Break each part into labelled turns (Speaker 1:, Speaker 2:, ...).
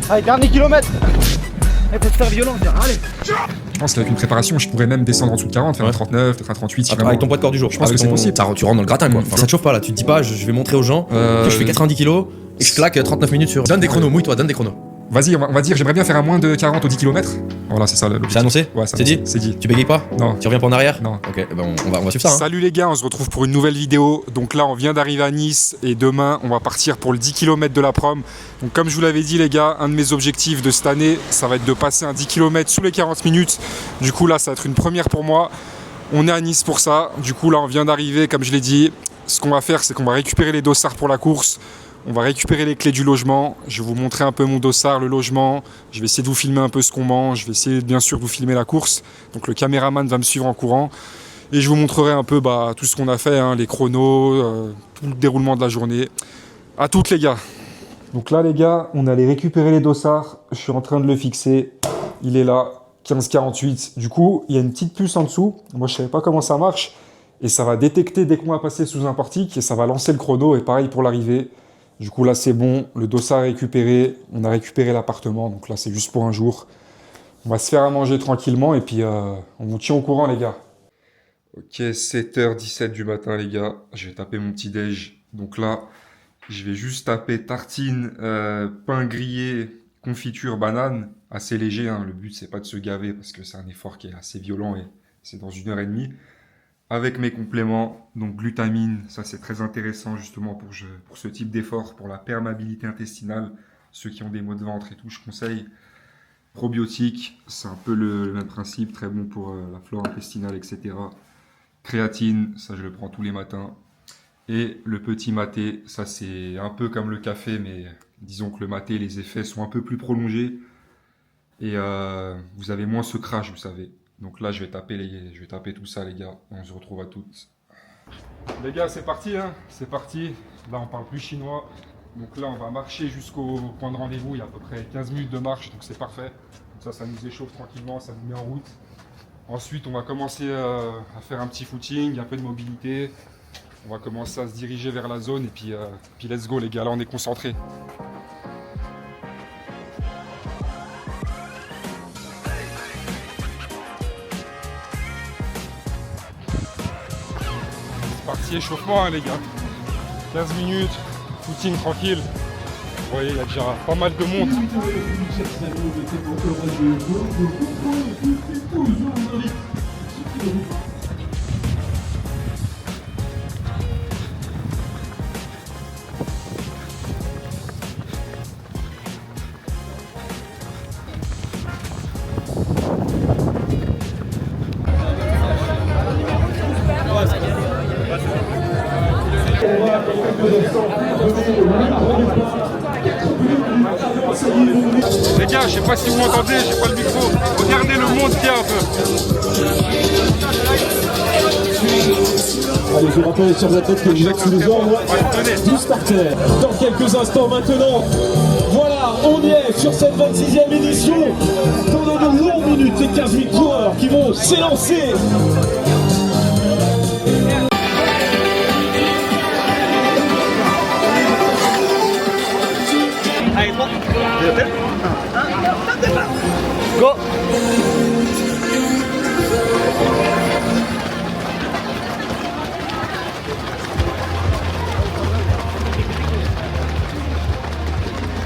Speaker 1: Allez, dernier kilomètre. Il faut se faire violence, allez.
Speaker 2: Je pense qu'avec une préparation, je pourrais même descendre en dessous de 40, faire un 39, peut-être un 38. Si
Speaker 3: Avec ton poids de corps du jour.
Speaker 2: Je pense que c'est possible.
Speaker 3: Tu rentres dans le gratin quoi. Enfin, ça te chauffe pas là, tu te dis pas je vais montrer aux gens que je fais 90 kilos et que je claque 39 minutes sur. Donne des chronos, mouille-toi, donne des chronos.
Speaker 2: Vas-y, on va dire, j'aimerais bien faire un moins de 40 au 10 km. Voilà, c'est ça l'objectif.
Speaker 3: C'est annoncé?
Speaker 2: Ouais,
Speaker 3: c'est dit?
Speaker 2: C'est dit.
Speaker 3: Tu bégayes pas?
Speaker 2: Non.
Speaker 3: Tu reviens pas en arrière?
Speaker 2: Non.
Speaker 3: Ok, ben on va suivre ça. Hein.
Speaker 2: Salut les gars, on se retrouve pour une nouvelle vidéo. Donc là, on vient d'arriver à Nice et demain, on va partir pour le 10 km de la prom. Donc comme je vous l'avais dit les gars, un de mes objectifs de cette année, ça va être de passer un 10 km sous les 40 minutes. Du coup là, ça va être une première pour moi. On est à Nice pour ça. Du coup là, on vient d'arriver, comme je l'ai dit. Ce qu'on va faire, c'est qu'on va récupérer les dossards pour la course. On va récupérer les clés du logement, je vais vous montrer un peu mon dossard, le logement, je vais essayer de vous filmer un peu ce qu'on mange, je vais essayer bien sûr de vous filmer la course, donc le caméraman va me suivre en courant, et je vous montrerai un peu tout ce qu'on a fait, hein, les chronos, tout le déroulement de la journée. À toutes les gars. Donc là les gars, on allait récupérer les dossards, je suis en train de le fixer, il est là, 15,48. Du coup, il y a une petite puce en dessous, moi je savais pas comment ça marche, et ça va détecter dès qu'on va passer sous un portique, et ça va lancer le chrono, et pareil pour l'arrivée. Du coup là c'est bon, le dossard est récupéré, on a récupéré l'appartement, donc là c'est juste pour un jour. On va se faire à manger tranquillement et puis on vous tient au courant les gars. Ok, 7h17 du matin les gars, je vais taper mon petit déj. Donc là, je vais juste taper tartine, pain grillé, confiture, banane, assez léger. Hein. Le but c'est pas de se gaver parce que c'est un effort qui est assez violent et c'est dans 1h30. Avec mes compléments, donc glutamine, ça c'est très intéressant justement pour ce type d'effort, pour la perméabilité intestinale. Ceux qui ont des maux de ventre et tout, je conseille. Probiotiques, c'est un peu le même principe, très bon pour la flore intestinale, etc. Créatine, ça je le prends tous les matins. Et le petit maté, ça c'est un peu comme le café, mais disons que le maté, les effets sont un peu plus prolongés. Et vous avez moins ce crash, vous savez. Donc là, je vais taper tout ça, les gars. On se retrouve à toutes. Les gars, c'est parti, hein. C'est parti. Là, on parle plus chinois. Donc là, on va marcher jusqu'au point de rendez-vous. Il y a à peu près 15 minutes de marche, donc c'est parfait. Donc ça nous échauffe tranquillement, ça nous met en route. Ensuite, on va commencer à faire un petit footing, un peu de mobilité. On va commencer à se diriger vers la zone et puis let's go, les gars. Là, on est concentrés. Parti échauffement hein, les gars, 15 minutes, footing tranquille, vous voyez il y a déjà pas mal de monde. Les gars, je sais pas si vous m'entendez, j'ai pas le micro. Regardez le monde qu'il y a un peu.
Speaker 4: Allez, je rappelle, chers athlètes, que vous êtes sous les ordres du starter. Dans quelques instants maintenant, voilà, on y est sur cette 26e édition. Pendant de longues minutes, les 15 000 coureurs qui vont s'élancer.
Speaker 1: Allez, 3, 2, 1, go.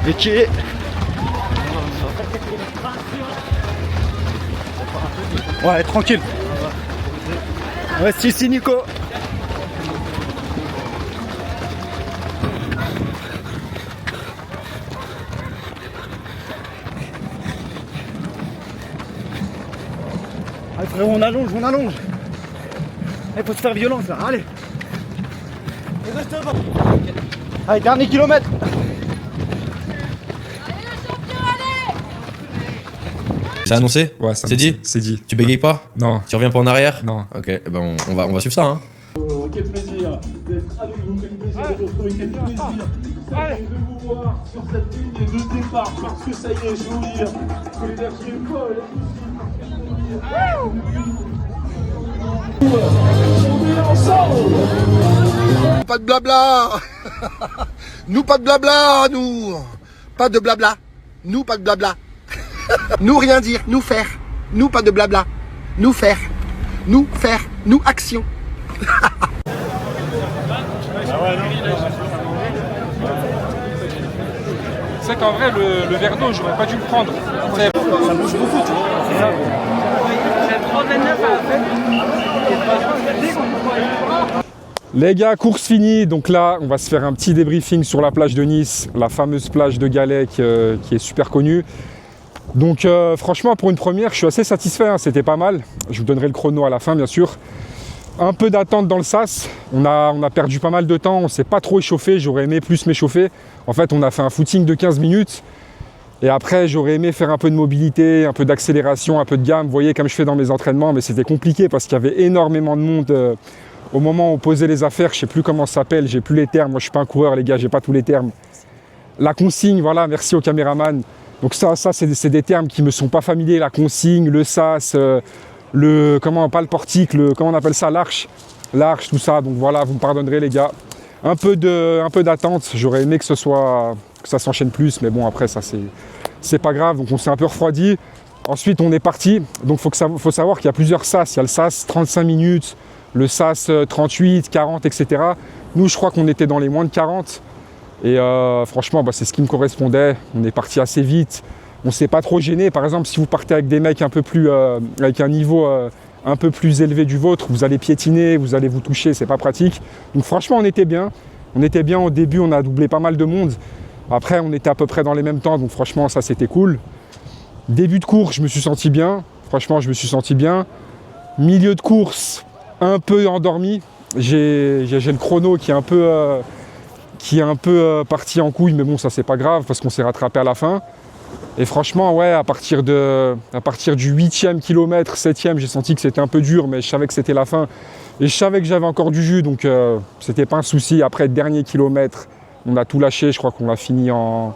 Speaker 1: Vicky. Ouais, tranquille. Ouais, si, Nico. Allez frérot, on allonge. Il faut se faire violence là, allez. Allez, dernier kilomètre.
Speaker 3: C'est annoncé?
Speaker 2: Ouais,
Speaker 3: c'est dit?
Speaker 2: C'est dit.
Speaker 3: Tu bégayes pas?
Speaker 2: Non.
Speaker 3: Tu reviens pas en arrière?
Speaker 2: Non.
Speaker 3: Ok, ben on va suivre ça. Hein.
Speaker 4: Quel plaisir d'être avec vous, quel plaisir de vous retrouver, quel plaisir de vous voir sur cette ligne de départ, parce que ça y est, je vais vous dire que l'énergie est folle. On est ensemble.
Speaker 5: Pas de blabla. Nous, pas de blabla, nous. Pas de blabla. Nous, pas de blabla. Nous, rien dire. Nous, faire. Nous, pas de blabla. Nous, faire. Nous, faire. Nous, action.
Speaker 2: C'est qu'en vrai, le verre d'eau, j'aurais pas dû le prendre.
Speaker 1: Ça bouge beaucoup, tu vois. C'est ça.
Speaker 2: Les gars, course finie. Donc là, on va se faire un petit débriefing sur la plage de Nice, la fameuse plage de Galets qui est super connue. Donc franchement, pour une première, je suis assez satisfait, hein. C'était pas mal. Je vous donnerai le chrono à la fin, bien sûr. Un peu d'attente dans le sas. On a perdu pas mal de temps. On s'est pas trop échauffé. J'aurais aimé plus m'échauffer. En fait, on a fait un footing de 15 minutes. Et après, j'aurais aimé faire un peu de mobilité, un peu d'accélération, un peu de gamme. Vous voyez, comme je fais dans mes entraînements. Mais c'était compliqué parce qu'il y avait énormément de monde. Au moment où on posait les affaires, je sais plus comment ça s'appelle. J'ai plus les termes. Moi, je suis pas un coureur, les gars. J'ai pas tous les termes. La consigne, voilà. Merci au caméraman. Donc ça c'est des termes qui me sont pas familiers. La consigne, le sas, pas le portique, comment on appelle ça, l'arche, tout ça. Donc voilà, vous me pardonnerez les gars. Un peu d'attente. J'aurais aimé que ça s'enchaîne plus, mais bon après ça c'est pas grave. Donc on s'est un peu refroidi. Ensuite on est parti. Donc faut savoir qu'il y a plusieurs sas. Il y a le sas 35 minutes, le sas 38, 40, etc. Nous je crois qu'on était dans les moins de 40. Et franchement, c'est ce qui me correspondait. On est parti assez vite. On ne s'est pas trop gêné. Par exemple, si vous partez avec des mecs un peu plus, avec un niveau un peu plus élevé du vôtre, vous allez piétiner, vous allez vous toucher, c'est pas pratique. Donc franchement, on était bien. On était bien au début, on a doublé pas mal de monde. Après, on était à peu près dans les mêmes temps, donc franchement, ça c'était cool. Début de course, je me suis senti bien. Franchement, je me suis senti bien. Milieu de course, un peu endormi. J'ai le chrono qui est un peu parti en couille, mais bon, ça c'est pas grave parce qu'on s'est rattrapé à la fin. Et franchement, ouais, à partir du 8e kilomètre, 7e, j'ai senti que c'était un peu dur, mais je savais que c'était la fin. Et je savais que j'avais encore du jus, donc c'était pas un souci. Après, dernier kilomètre, on a tout lâché. Je crois qu'on a fini en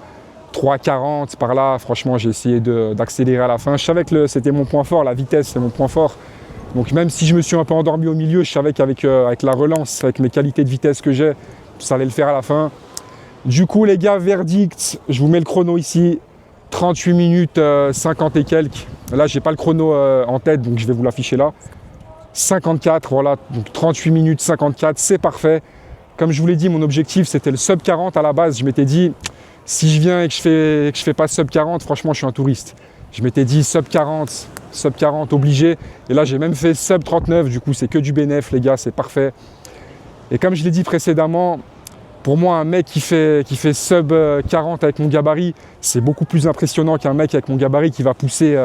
Speaker 2: 3,40 par là. Franchement, j'ai essayé d'accélérer à la fin. Je savais que c'était mon point fort, la vitesse, c'est mon point fort. Donc même si je me suis un peu endormi au milieu, je savais qu'avec la relance, avec mes qualités de vitesse que j'ai, ça allait le faire à la fin. Du coup, les gars, verdict, je vous mets le chrono ici. 38 minutes 50 et quelques. Là, j'ai pas le chrono en tête, donc je vais vous l'afficher là. 54, voilà. Donc 38 minutes 54, c'est parfait. Comme je vous l'ai dit, mon objectif, c'était le sub 40 à la base. Je m'étais dit, si je viens et que je fais pas sub 40, franchement, je suis un touriste. Je m'étais dit sub 40 obligé. Et là, j'ai même fait sub 39. Du coup, c'est que du bénéf, les gars, c'est parfait. Et comme je l'ai dit précédemment, pour moi, un mec qui fait sub 40 avec mon gabarit, c'est beaucoup plus impressionnant qu'un mec avec mon gabarit qui va pousser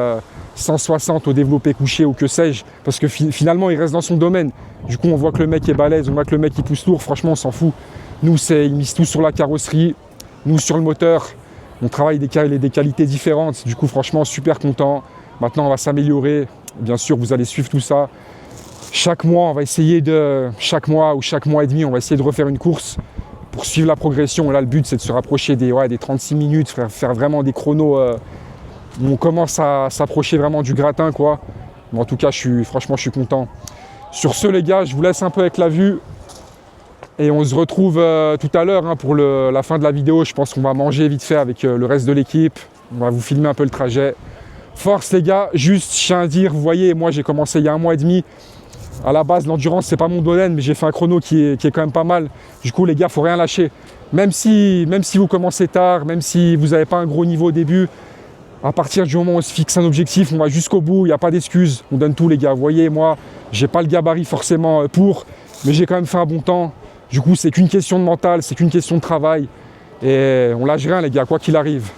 Speaker 2: 160 au développé couché ou que sais-je. Parce que finalement, il reste dans son domaine. Du coup, on voit que le mec est balèze, on voit que le mec il pousse lourd. Franchement, on s'en fout. Nous, il mise tout sur la carrosserie, nous sur le moteur. On travaille des qualités différentes. Du coup, franchement, super content. Maintenant, on va s'améliorer. Bien sûr, vous allez suivre tout ça. Chaque mois, on va essayer chaque mois ou chaque mois et demi, on va essayer de refaire une course pour suivre la progression. Là, le but, c'est de se rapprocher des 36 minutes, faire vraiment des chronos où on commence à s'approcher vraiment du gratin, quoi. Mais en tout cas, franchement, je suis content. Sur ce, les gars, je vous laisse un peu avec la vue. Et on se retrouve tout à l'heure pour la fin de la vidéo. Je pense qu'on va manger vite fait avec le reste de l'équipe. On va vous filmer un peu le trajet. Force, les gars. Juste, je tiens à dire, vous voyez, moi, j'ai commencé il y a 1 mois et demi. À la base, l'endurance, c'est pas mon domaine, mais j'ai fait un chrono qui est quand même pas mal. Du coup, les gars, faut rien lâcher. Même si vous commencez tard, même si vous n'avez pas un gros niveau au début, à partir du moment où on se fixe un objectif, on va jusqu'au bout, il n'y a pas d'excuses. On donne tout, les gars. Vous voyez, moi, j'ai pas le gabarit forcément mais j'ai quand même fait un bon temps. Du coup, c'est qu'une question de mental, c'est qu'une question de travail. Et on lâche rien, les gars, quoi qu'il arrive.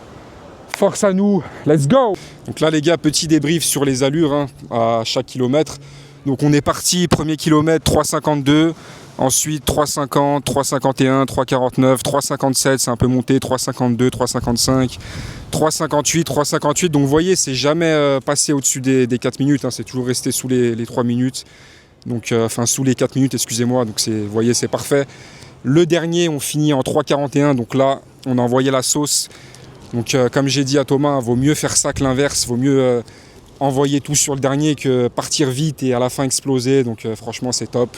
Speaker 2: Force à nous, let's go! Donc là, les gars, petit débrief sur les allures à chaque kilomètre. Donc on est parti, premier kilomètre, 3,52, ensuite 3,50, 3,51, 3,49, 3,57, c'est un peu monté, 3,52, 3,55, 3,58, 3,58. Donc vous voyez, c'est jamais passé au-dessus des 4 minutes, c'est toujours resté sous les 3 minutes. Donc, sous les 4 minutes, excusez-moi. Donc vous voyez, c'est parfait. Le dernier, on finit en 3,41, donc là, on a envoyé la sauce. Donc comme j'ai dit à Thomas, vaut mieux faire ça que l'inverse, vaut mieux... envoyer tout sur le dernier que partir vite et à la fin exploser. Donc franchement, c'est top.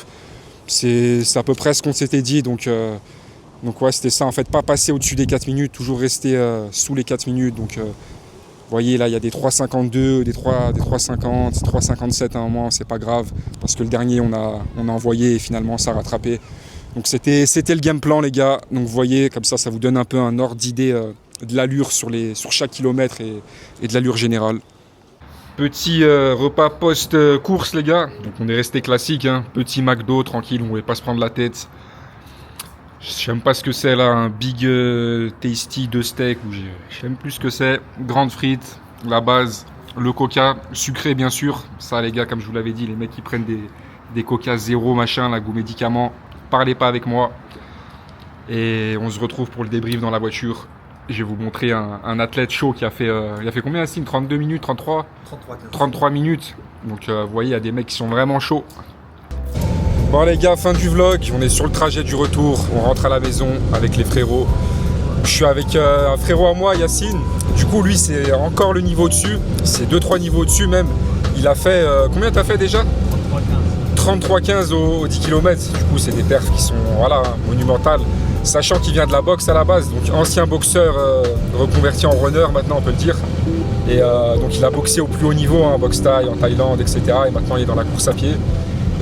Speaker 2: C'est à peu près ce qu'on s'était dit. Donc Donc ouais, c'était ça en fait, pas passer au-dessus des 4 minutes, toujours rester sous les 4 minutes. Donc vous voyez là, il y a des 3,52, des 3,50, 3,57 à un moment, c'est pas grave, parce que le dernier on a envoyé et finalement ça a rattrapé. Donc c'était le game plan les gars. Donc vous voyez, comme ça vous donne un peu un ordre d'idée de l'allure sur chaque kilomètre et de l'allure générale. Petit repas post-course les gars. Donc on est resté classique, hein. Petit McDo tranquille, on ne voulait pas se prendre la tête. Je sais même pas ce que c'est là, un big tasty de steak, ou je sais même plus ce que c'est. Grandes frites, la base, le coca, sucré bien sûr. Ça les gars, comme je vous l'avais dit, les mecs qui prennent des coca zéro machin, la goût médicaments, parlez pas avec moi. Et on se retrouve pour le débrief dans la voiture. Je vais vous montrer un athlète chaud qui a fait, il a fait combien Yacine, 32 minutes, 33 33 minutes. Donc vous voyez, il y a des mecs qui sont vraiment chauds. Bon les gars, fin du vlog, on est sur le trajet du retour, on rentre à la maison avec les frérots. Je suis avec un frérot à moi, Yacine. Du coup lui c'est encore le niveau dessus, c'est 2-3 niveaux au-dessus même. Il a fait, combien t'as fait déjà 33,15 au 10 km. Du coup c'est des perfs qui sont monumentales. Sachant qu'il vient de la boxe à la base, donc ancien boxeur reconverti en runner maintenant on peut le dire. Et donc il a boxé au plus haut niveau, hein, boxe thaï en Thaïlande, etc. Et maintenant il est dans la course à pied.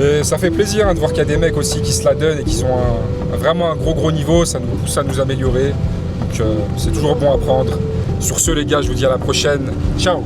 Speaker 2: Et ça fait plaisir de voir qu'il y a des mecs aussi qui se la donnent et qui ont vraiment un gros niveau, ça nous pousse à nous améliorer. Donc c'est toujours bon à prendre. Sur ce les gars, je vous dis à la prochaine. Ciao.